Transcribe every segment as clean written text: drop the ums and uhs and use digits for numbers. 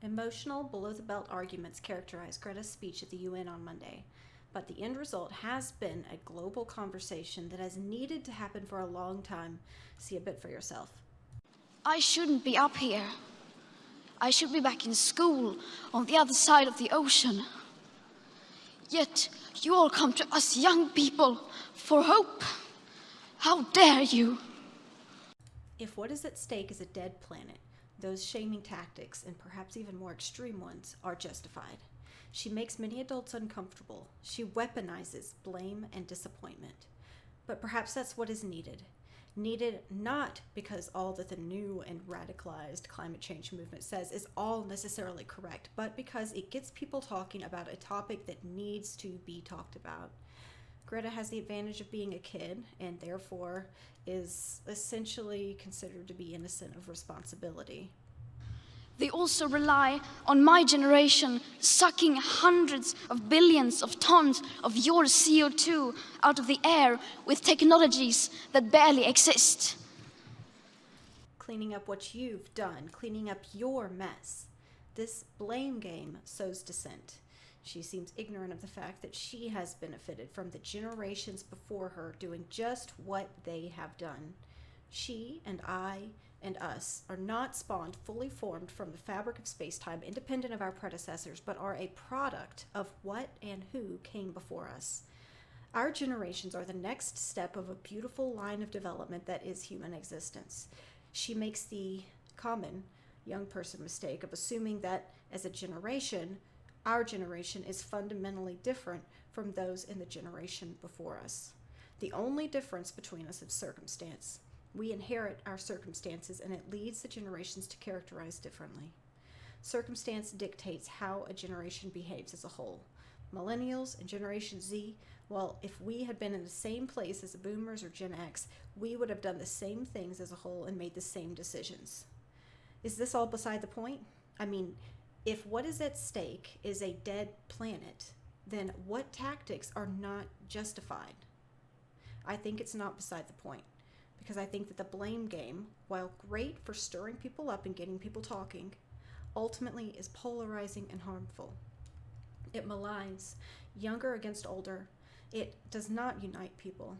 Emotional, below-the-belt arguments characterized Greta's speech at the UN on Monday, but the end result has been a global conversation that has needed to happen for a long time. See a bit for yourself. I shouldn't be up here. I should be back in school on the other side of the ocean. Yet you all come to us young people for hope. How dare you? If what is at stake is a dead planet, those shaming tactics, and perhaps even more extreme ones, are justified. She makes many adults uncomfortable. She weaponizes blame and disappointment. But perhaps that's what is needed. Needed not because all that the new and radicalized climate change movement says is all necessarily correct, but because it gets people talking about a topic that needs to be talked about. Greta has the advantage of being a kid and therefore is essentially considered to be innocent of responsibility. They also rely on my generation sucking hundreds of billions of tons of your CO2 out of the air with technologies that barely exist. Cleaning up what you've done, cleaning up your mess. This blame game sows dissent. She seems ignorant of the fact that she has benefited from the generations before her doing just what they have done. She and I and us are not spawned fully formed from the fabric of space-time, independent of our predecessors, but are a product of what and who came before us. Our generations are the next step of a beautiful line of development that is human existence. She makes the common young person mistake of assuming that as a generation, our generation is fundamentally different from those in the generation before us. The only difference between us is circumstance. We inherit our circumstances, and it leads the generations to characterize differently. Circumstance dictates how a generation behaves as a whole. Millennials and Generation Z, well, if we had been in the same place as the Boomers or Gen X, we would have done the same things as a whole and made the same decisions. Is this all beside the point? I mean, if what is at stake is a dead planet, then what tactics are not justified? I think it's not beside the point, because I think that the blame game, while great for stirring people up and getting people talking, ultimately is polarizing and harmful. It maligns younger against older. It does not unite people.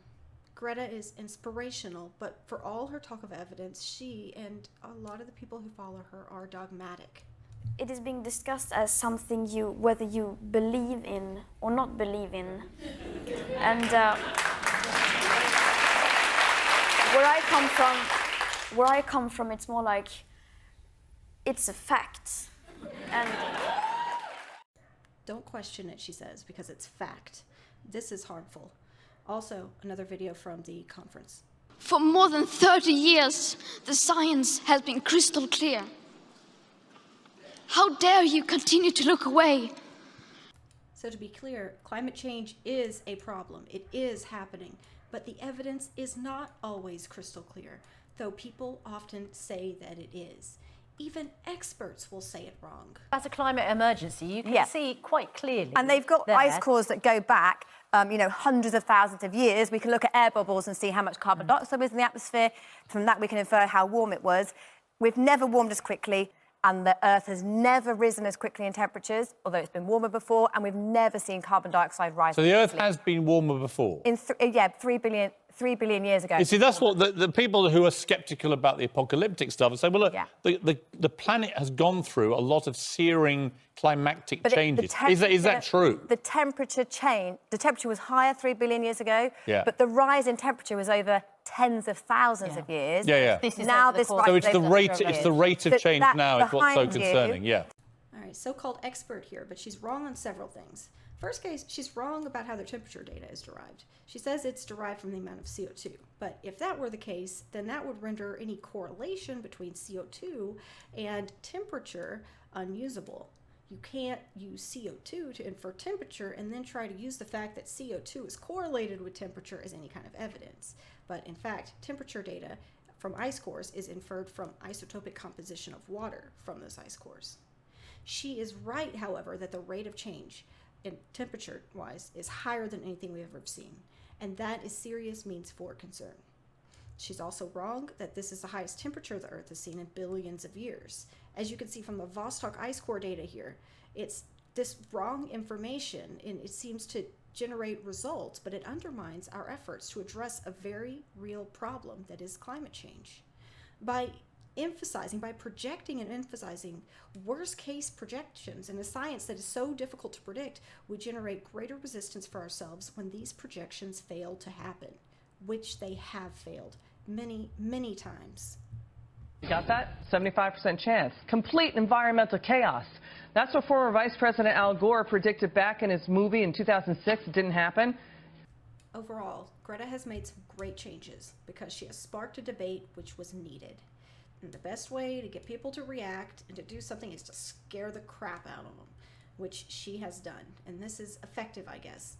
Greta is inspirational, but for all her talk of evidence, she and a lot of the people who follow her are dogmatic. It is being discussed as something whether you believe in or not believe in. And where I come from, it's more like it's a fact. And don't question it, she says, because it's fact. This is harmful. Also, another video from the conference. For more than 30 years, the science has been crystal clear. How dare you continue to look away? So to be clear, climate change is a problem. It is happening, but the evidence is not always crystal clear, though people often say that it is. Even experts will say it wrong. As a climate emergency, you can see quite clearly. And they've got ice cores that go back, hundreds of thousands of years. We can look at air bubbles and see how much carbon dioxide was in the atmosphere. From that, we can infer how warm it was. We've never warmed as quickly, and the Earth has never risen as quickly in temperatures, although it's been warmer before, and we've never seen carbon dioxide rise. So the Earth has been warmer before? In 3 billion years ago. You see, that's what the people who are sceptical about the apocalyptic stuff say, well, look, the planet has gone through a lot of searing climatic changes. Is that true? The temperature was higher 3 billion years ago, but the rise in temperature was over tens of thousands of years. This is now this so it's the rate of change now is what's so concerning, All right, so-called expert here, but she's wrong on several things. First case, she's wrong about how the temperature data is derived. She says it's derived from the amount of CO2, but if that were the case, then that would render any correlation between CO2 and temperature unusable. You can't use CO2 to infer temperature and then try to use the fact that CO2 is correlated with temperature as any kind of evidence. But in fact, temperature data from ice cores is inferred from isotopic composition of water from those ice cores. She is right, however, that the rate of change in temperature-wise is higher than anything we've ever seen, and that is serious means for concern. She's also wrong that this is the highest temperature the Earth has seen in billions of years. As you can see from the Vostok ice core data here, it's this wrong information, and it seems to generate results, but it undermines our efforts to address a very real problem that is climate change. By projecting and emphasizing worst case projections in a science that is so difficult to predict, we generate greater resistance for ourselves when these projections fail to happen, which they have failed many, many times. You got that? 75% chance. Complete environmental chaos. That's what former Vice President Al Gore predicted back in his movie in 2006. It didn't happen. Overall, Greta has made some great changes because she has sparked a debate which was needed. And the best way to get people to react and to do something is to scare the crap out of them, which she has done. And this is effective, I guess.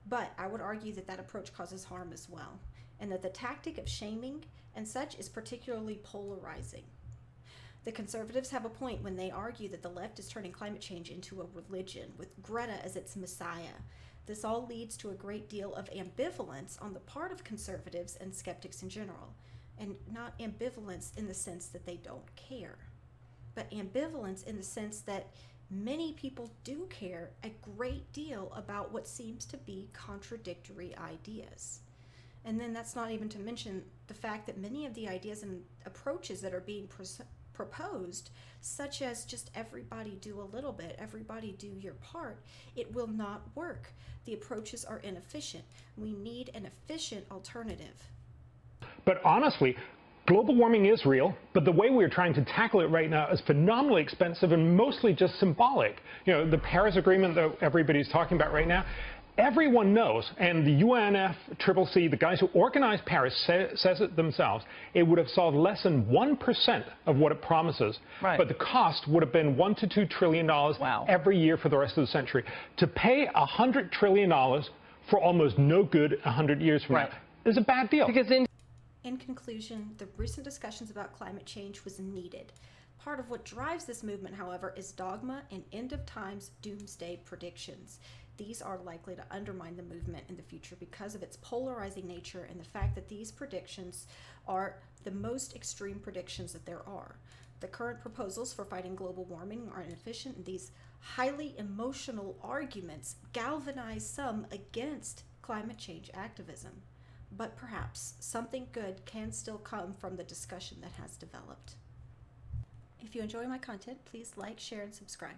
But I would argue that that approach causes harm as well, and that the tactic of shaming and such is particularly polarizing. The conservatives have a point when they argue that the left is turning climate change into a religion, with Greta as its messiah. This all leads to a great deal of ambivalence on the part of conservatives and skeptics in general. And not ambivalence in the sense that they don't care, but ambivalence in the sense that many people do care a great deal about what seems to be contradictory ideas. And then that's not even to mention the fact that many of the ideas and approaches that are being proposed, such as just everybody do a little bit, everybody do your part, it will not work. The approaches are inefficient. We need an efficient alternative. But honestly, global warming is real, but the way we're trying to tackle it right now is phenomenally expensive and mostly just symbolic. You know, the Paris Agreement that everybody's talking about right now, everyone knows, and the UNFCCC, the guys who organized Paris, says it themselves, it would have solved less than 1% of what it promises. Right. But the cost would have been $1 to $2 trillion every year for the rest of the century. To pay $100 trillion for almost no good 100 years from now is a bad deal. Because in conclusion, the recent discussions about climate change was needed. Part of what drives this movement, however, is dogma and end-of-times doomsday predictions. These are likely to undermine the movement in the future because of its polarizing nature and the fact that these predictions are the most extreme predictions that there are. The current proposals for fighting global warming are inefficient, and these highly emotional arguments galvanize some against climate change activism. But perhaps something good can still come from the discussion that has developed. If you enjoy my content, please like, share, and subscribe.